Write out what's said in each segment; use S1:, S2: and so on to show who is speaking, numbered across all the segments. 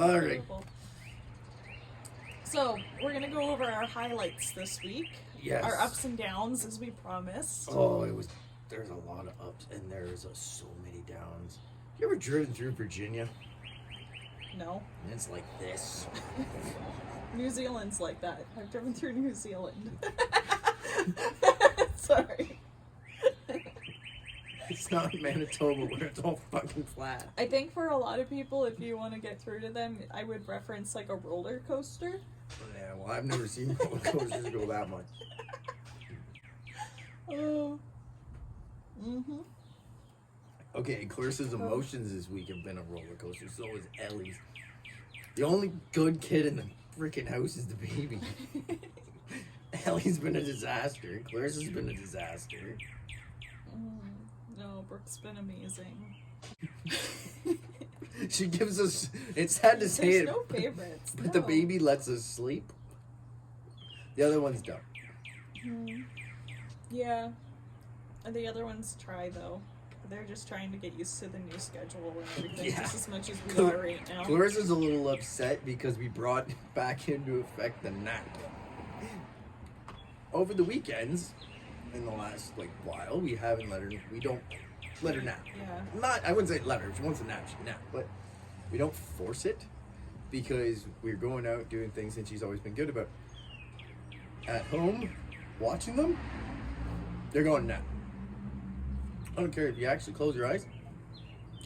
S1: All right.
S2: Beautiful. So, we're going to go over our highlights this week.
S1: Yes.
S2: Our ups and downs, as we promised.
S1: Oh, there's a lot of ups and there's so many downs. You ever driven through Virginia?
S2: No.
S1: And it's like this.
S2: New Zealand's like that. I've driven through New Zealand. Sorry.
S1: It's not Manitoba where it's all fucking flat.
S2: I think for a lot of people, if you want to get through to them, I would reference like a roller coaster.
S1: Yeah, well, I've never seen roller coasters go that much.
S2: Oh. Mm-hmm.
S1: Okay, Clarissa's emotions this week have been a roller coaster. So is Ellie's. The only good kid in the freaking house is the baby. Ellie's been a disaster. Clarissa's been a disaster.
S2: No, Brooke's been amazing.
S1: She gives us. It's sad to say
S2: There's
S1: it.
S2: no favorites.
S1: But the baby lets us sleep. The other ones don't.
S2: Yeah. And the other ones try, though. They're just trying to get used to the new schedule and everything, just as much as we are right now.
S1: Clarissa's a little upset because we brought back into effect the nap. Over the weekends, in the last while, we don't let her nap.
S2: Yeah.
S1: I wouldn't say let her. If she wants a nap, she can nap. But we don't force it because we're going out doing things and she's always been good about it. At home, watching them, they're going nap. I don't care if you actually close your eyes,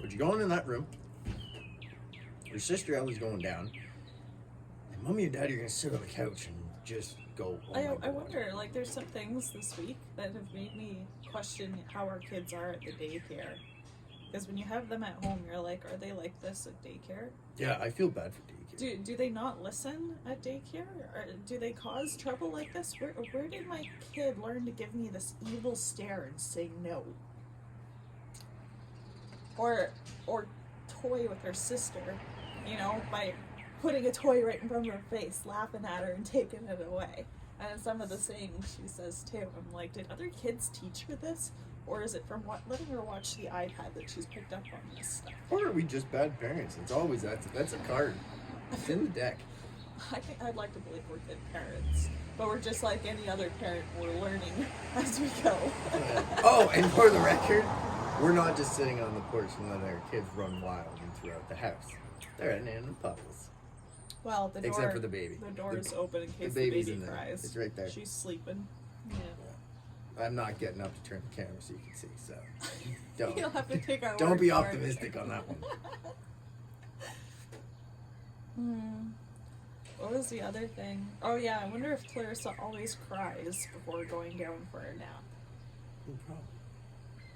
S1: but you're going in that room. Your sister Ellie's going down, and Mommy and Daddy are gonna sit on the couch and just go.
S2: I wonder, there's some things this week that have made me question how our kids are at the daycare. Because when you have them at home, you're like, are they like this at daycare?
S1: Yeah, I feel bad for daycare.
S2: Do they not listen at daycare? Or do they cause trouble like this? Where did my kid learn to give me this evil stare and say no? Or toy with her sister, by putting a toy right in front of her face, laughing at her and taking it away. And some of the sayings she says too. I'm like, did other kids teach her this? Or is it from letting her watch the iPad that she's picked up on this stuff?
S1: Or are we just bad parents? It's always that's a card. It's in the deck.
S2: I think I'd like to believe we're good parents. But we're just like any other parent, we're learning as we go.
S1: Oh, and for the record, we're not just sitting on the porch and letting our kids run wild and throughout the house. They're in the puddles.
S2: Well, the door,
S1: except for the baby.
S2: The door is open in case
S1: the
S2: the baby
S1: in there.
S2: cries.
S1: It's right there.
S2: She's sleeping. Yeah.
S1: I'm not getting up to turn the camera so you can see, so don't.
S2: You'll have to take our
S1: Don't
S2: word
S1: be
S2: for
S1: optimistic on that one.
S2: What was the other thing? Oh yeah, I wonder if Clarissa always cries before going down for a nap.
S1: Probably.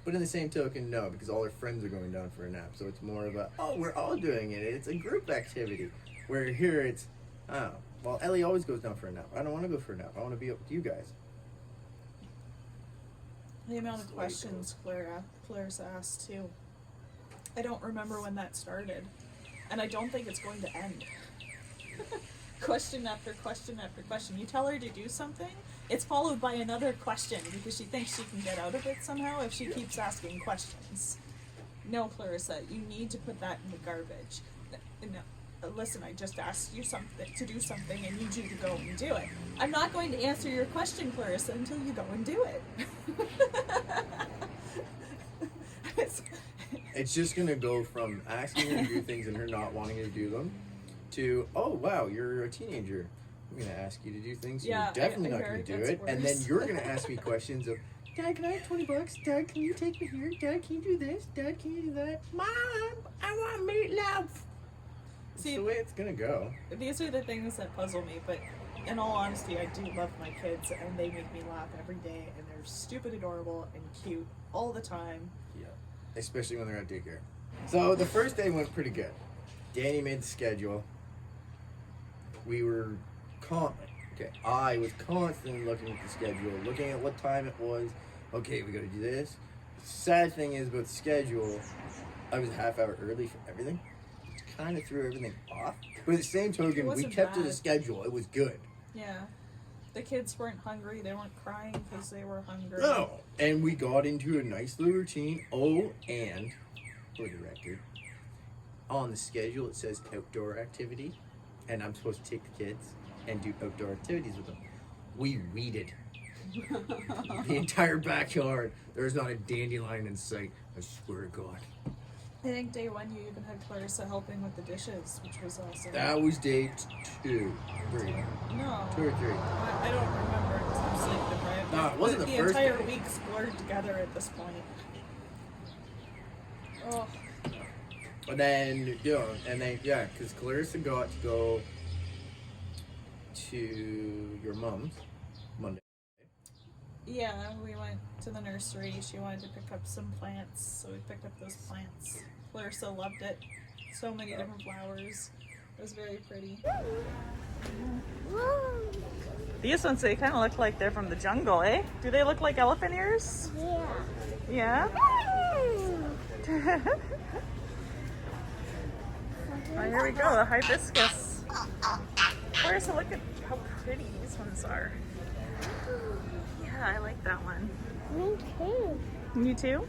S1: But in the same token, no, because all her friends are going down for a nap, so it's more of a, we're all doing it. It's a group activity. Where here it's, well, Ellie always goes down for a nap. I don't want to go for a nap. I want to be up with you guys.
S2: The amount of questions Clarissa asked too. I don't remember when that started. And I don't think it's going to end. Question after question after question. You tell her to do something, it's followed by another question because she thinks she can get out of it somehow if she keeps asking questions. No, Clarissa, you need to put that in the garbage. No, listen, I just asked you to do something. I need you to go and do it. I'm not going to answer your question, Clarissa, until you go and do it.
S1: It's just going to go from asking her to do things and her not wanting to do them to, oh, wow, you're a teenager. I'm going to ask you to do things.
S2: Yeah,
S1: you're definitely not going to do it.
S2: worse.
S1: And then you're going to ask me questions of, Dad, can I have $20? Dad, can you take me here? Dad, can you do this? Dad, can you do that? Mom, I want meatloaf.
S2: See,
S1: that's the way it's going to go.
S2: These are the things that puzzle me, but in all honesty, I do love my kids, and they make me laugh every day, and they're stupid, adorable, and cute all the time.
S1: Yeah, especially when they're at daycare. So the first day went pretty good. Danny made the schedule. We were I was constantly looking at the schedule, looking at what time it was. Okay, we got to do this. Sad thing is about the schedule, I was a half hour early for everything. It kind of threw everything off. But at the same token, we kept to the schedule. It was good.
S2: Yeah. The kids weren't hungry. They weren't crying because they were hungry.
S1: No. And we got into a nice little routine. Oh, and for the record, on the schedule it says outdoor activity, and I'm supposed to take the kids and do outdoor activities with them. We weeded the entire backyard. There's not a dandelion in sight. I swear to God.
S2: I think day 1 you even had Clarissa helping with the dishes, which was awesome.
S1: That was day 2, 3.
S2: No.
S1: 2 or 3.
S2: I don't remember because I'm sleep deprived.
S1: No, it wasn't the first
S2: entire
S1: day.
S2: week's blurred together at this point. Oh.
S1: And then, because Clarissa got to go to your mom's Monday.
S2: Yeah, we went to the nursery. She wanted to pick up some plants, so we picked up those plants. Clarissa loved it. So many different flowers. It was very pretty. These ones, they kind of look like they're from the jungle, eh? Do they look like elephant ears?
S3: Yeah.
S2: Yeah? Oh, here we go, the hibiscus. Clarissa, look at how pretty these ones are. Yeah, I like that one.
S3: Me too.
S2: You too?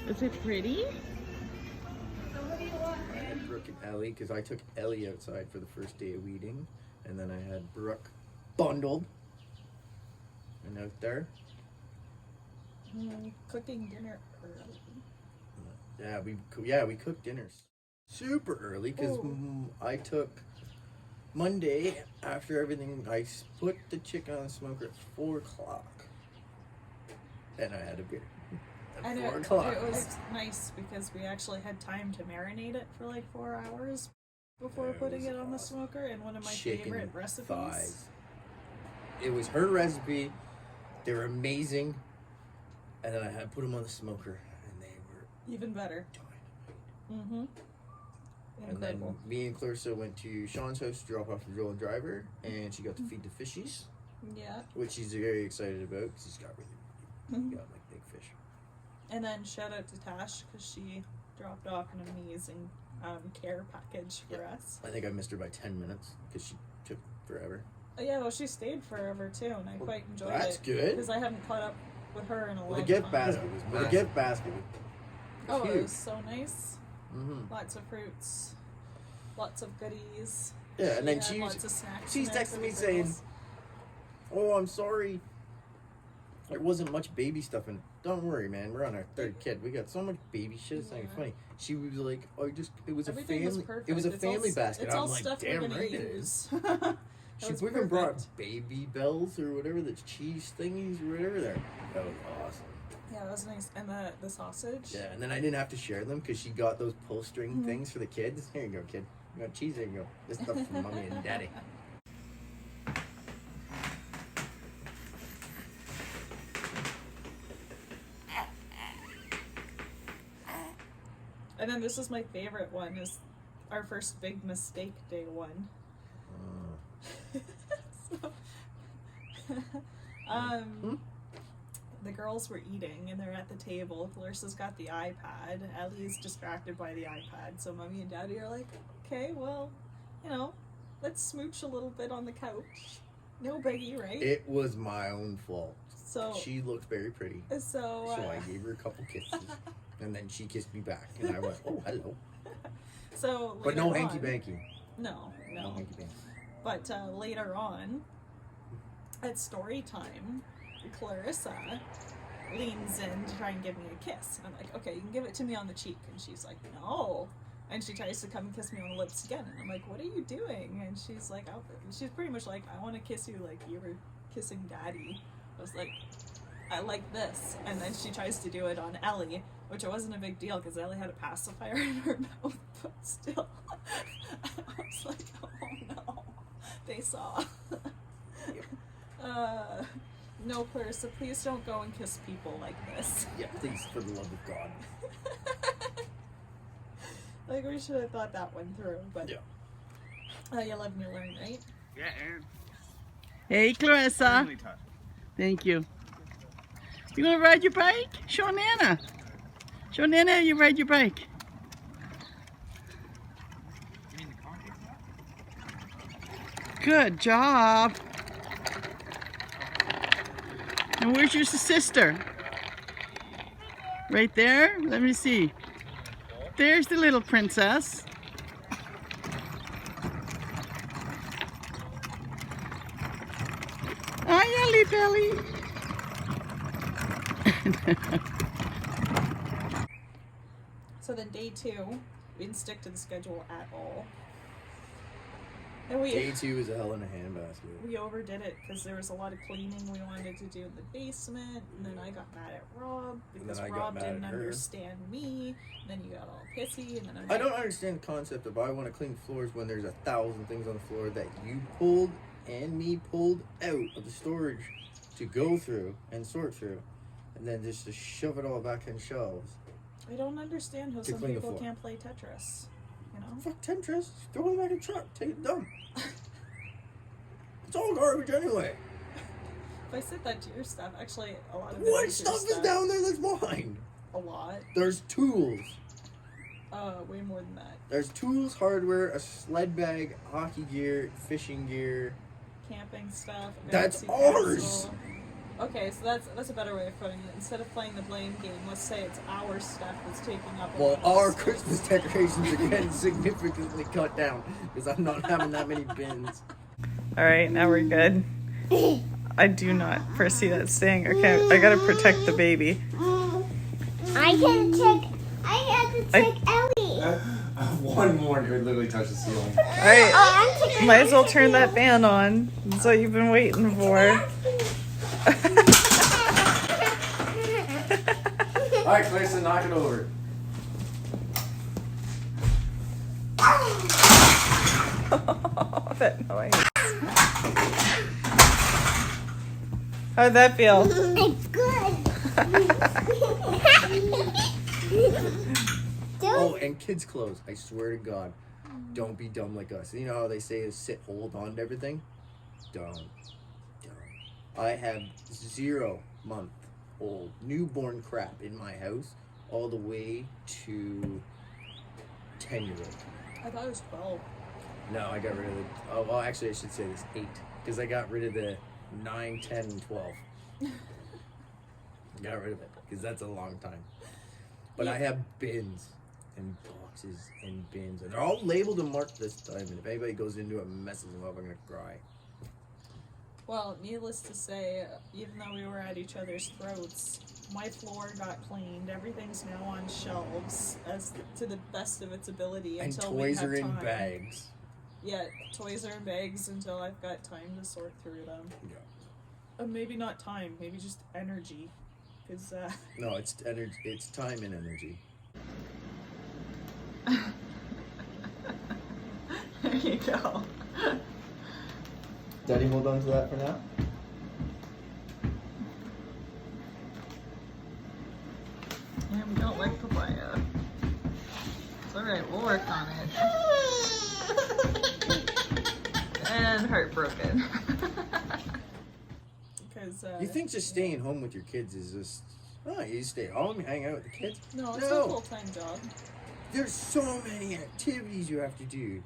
S2: Is it pretty?
S1: I had Brooke and Ellie, because I took Ellie outside for the first day of weeding, and then I had Brooke bundled and out there.
S2: Cooking dinner early.
S1: We cooked dinner super early because I took Monday after everything. I put the chicken on the smoker at 4 o'clock, and I had a beer at 4 o'clock.
S2: It was nice because we actually had time to marinate it for like 4 hours before putting it on the smoker. And one of my favorite recipes.
S1: Thighs. It was her recipe. They were amazing. And then I had put them on the smoker, and they were
S2: even better.
S1: dynamite. And then me and Clarissa went to Sean's house to drop off the drill driver, and she got to feed the fishies.
S2: Yeah.
S1: Which she's very excited about because he's got really got like big fish.
S2: And then shout out to Tash because she dropped off an amazing care package for us.
S1: I think I missed her by 10 minutes because she took forever.
S2: Yeah, well, she stayed forever too, and I quite enjoyed it.
S1: That's good.
S2: Because I hadn't caught up with her in a long
S1: Well,
S2: time.
S1: the gift basket was massive. The gift basket was
S2: Oh,
S1: huge.
S2: it was so nice.
S1: Mm-hmm.
S2: Lots of fruits, lots of goodies.
S1: Yeah, and then
S2: She had lots of snacks.
S1: she's
S2: in there
S1: texting
S2: for
S1: me
S2: the
S1: saying,
S2: girls.
S1: "Oh, I'm sorry. There wasn't much baby stuff in. Don't worry, man. We're on our 3rd kid. We got so much baby shit. It's not even funny." She was like, "Oh, it was
S2: Everything
S1: a
S2: was
S1: family.
S2: perfect.
S1: It was a
S2: It's
S1: family
S2: all,
S1: basket."
S2: It's
S1: I'm
S2: all
S1: like,
S2: stuff
S1: "Damn
S2: we're gonna
S1: right it
S2: use.
S1: is."
S2: She
S1: She even brought baby bells or whatever, the cheese thingies or whatever there. That was awesome.
S2: Yeah, that was nice. And the sausage.
S1: Yeah, and then I didn't have to share them because she got those pull string things for the kids. Here you go, kid. You got cheese, there you go. This stuff's for mommy and daddy.
S2: And then this is my favorite one, is our first big mistake, day 1. The girls were eating and they're at the table. Clarissa's got the iPad. Ellie's distracted by the iPad. So mommy and daddy are like, okay, well, let's smooch a little bit on the couch. No biggie, right?
S1: It was my own fault.
S2: So
S1: She looked very pretty.
S2: So
S1: I gave her a couple kisses. And then she kissed me back. And I went, oh, hello.
S2: So
S1: But no
S2: later
S1: hanky
S2: on-
S1: panky.
S2: No.
S1: No hanky panky.
S2: But later on, at story time, Clarissa leans in to try and give me a kiss. And I'm like, okay, you can give it to me on the cheek. And she's like, no. And she tries to come and kiss me on the lips again. And I'm like, what are you doing? And she's like, she's pretty much like, I want to kiss you like you were kissing daddy. I was like, I like this. And then she tries to do it on Ellie, which it wasn't a big deal because Ellie had a pacifier in her mouth, but still. I was like, oh no, they saw. No, Clarissa, please don't go and kiss people like this.
S1: Yeah, please, for the love of God.
S2: Like, we should have thought that one through, but
S1: Yeah.
S2: You live and you learn, right?
S4: Yeah, Aaron.
S5: Hey, Clarissa.
S4: Really tough.
S5: Thank you. You want to ride your bike? Show Nana. Show Nana how you ride your bike.
S4: You mean the coffee?
S5: Good job. And where's your sister? Right there? Let me see. There's the little princess. Hi, Ellie Belly.
S2: So then day 2, we didn't stick to the schedule at all. And we
S1: Day 2 is a hell in a handbasket.
S2: we overdid it because there was a lot of cleaning we wanted to do in the basement, and then I got mad at Rob because
S1: then I got
S2: Rob
S1: mad
S2: didn't
S1: at her.
S2: understand me. And then you got all pissy, and then I'm
S1: I
S2: like,
S1: don't understand the concept of I want to clean floors when there's 1,000 things on the floor that you pulled and me pulled out of the storage to go through and sort through, and then just to shove it all back in shelves.
S2: I don't understand how
S1: To
S2: some
S1: clean the
S2: people
S1: floor.
S2: can't play Tetris. You know?
S1: Fuck Tetris, throw it back in the truck, take it dump. It's all garbage anyway.
S2: If I said that to your stuff, actually, a lot of it
S1: What
S2: is your
S1: stuff is down there that's mine?
S2: A lot.
S1: There's tools.
S2: Way more than that.
S1: There's tools, hardware, a sled bag, hockey gear, fishing gear.
S2: Camping stuff.
S1: That's
S2: bouncy
S1: ours!
S2: castle. Okay, so that's a better way of putting it. Instead of playing the blame game, let's say it's our stuff that's taking up. a
S1: Well,
S2: lot of
S1: our
S2: space.
S1: Christmas decorations are getting significantly cut down because I'm not having that many bins.
S2: All right, now we're good. I do not foresee that staying. Okay, I gotta protect the baby.
S3: I had to take Ellie.
S6: One more and it would literally touch the ceiling.
S2: All right,
S3: I'm taking
S2: might as well turn that fan on. That's what you've been waiting for.
S6: Alright, Clarissa, knock it over.
S2: That noise. How'd that feel?
S3: It's good.
S1: Oh, and kids' clothes. I swear to God, don't be dumb like us. You know how they say is sit, hold on to everything? Dumb. I have 0-month-old newborn crap in my house all the way to 10-year-old.
S2: I thought it was 12.
S1: No, I got rid of the. Oh, well, actually, I should say this 8 because I got rid of the 9, 10, and 12. Got rid of it because that's a long time. But I have bins and boxes and bins, and they're all labeled and marked this time. And if anybody goes into it and messes them up, I'm gonna cry.
S2: Well, needless to say, even though we were at each other's throats, my floor got cleaned. Everything's now on shelves to the best of its ability
S1: And
S2: until we
S1: toys
S2: have
S1: are in
S2: time.
S1: bags.
S2: Yeah, toys are in bags until I've got time to sort through them.
S1: Yeah.
S2: Maybe not time, maybe just energy. Because,
S1: No, it's energy. It's time and energy.
S2: there you go.
S1: Daddy, hold on to that for now.
S2: And we don't like papaya. It's alright, we'll work on it. And heartbroken. Because,
S1: You think just staying home with your kids is just, oh, you stay home, you hang out with the kids?
S2: no, it's
S1: No.
S2: a full-time job.
S1: There's so many activities you have to do.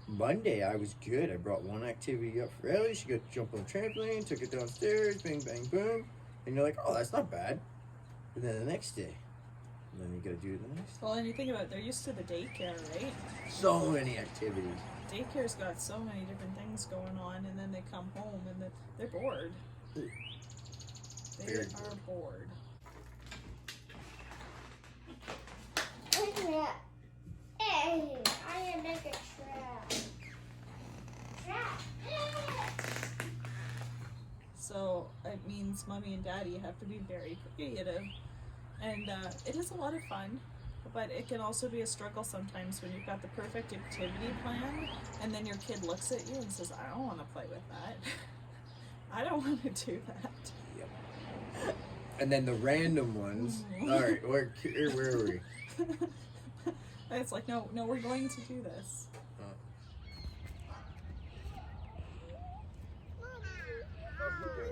S1: Monday, I was good. I brought one activity up for Ellie. She got to jump on the trampoline, took it downstairs, bang, bang, boom. And you're like, oh, that's not bad. And then the next day, and then you got to do it the next day.
S2: Well, and you think about it, they're used to the daycare, right?
S1: So many activities.
S2: Daycare's got so many different things going on, and then they come home and they're bored. They
S1: Very
S2: are bored.
S3: Hey, I am make a trap.
S2: So it means mommy and daddy have to be very creative, and it is a lot of fun, but it can also be a struggle sometimes when you've got the perfect activity plan, and then your kid looks at you and says, "I don't want to play with that. I don't want to do that."
S1: Yep. And then the random ones. All right, where are we?
S2: And it's like, no, we're going to do this.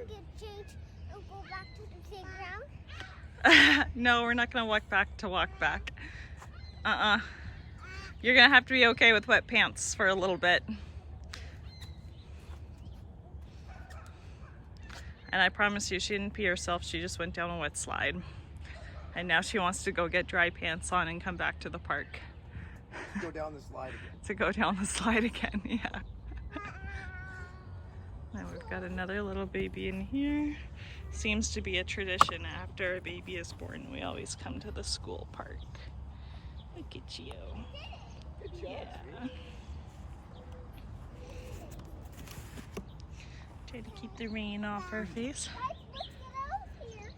S3: Get changed and go back to the playground.
S2: No, we're not gonna walk back. You're gonna have to be okay with wet pants for a little bit.
S5: And I promise you, she didn't pee herself. She just went down a wet slide. And now she wants to go get dry pants on and come back to the park.
S1: Go down the slide again.
S5: To go down the slide again, yeah. Now we've got another little baby in here. Seems to be a tradition after a baby is born. We always come to the school park. Look at you.
S1: Good job,
S5: Yeah.
S1: sweetie.
S5: Try to keep the rain off her face.
S3: Guys, let's get out of here.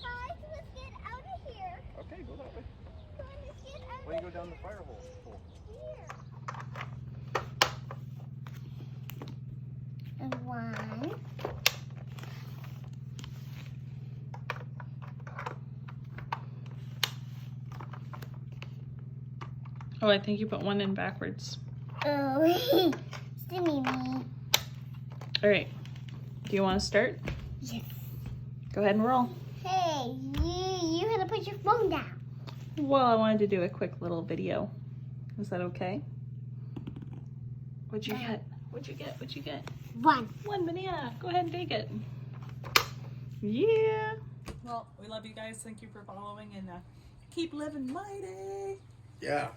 S3: Guys, let's get out of here.
S1: Okay, go that way.
S3: Guys, let's get out
S1: Why don't
S3: of
S1: you go down the fire hole?
S3: here. And one.
S5: Oh, I think you put one in backwards.
S3: Oh, stimmy me.
S5: All right. Do you want to start?
S3: Yes.
S5: Go ahead and roll.
S3: Hey, you had to put your phone down.
S5: Well, I wanted to do a quick little video. Is that okay? What'd you get? What'd you get? What'd you get?
S3: One.
S5: One banana. Go ahead and take it. Yeah.
S2: Well, we love you guys. Thank you for following and keep living mighty.
S1: Yeah.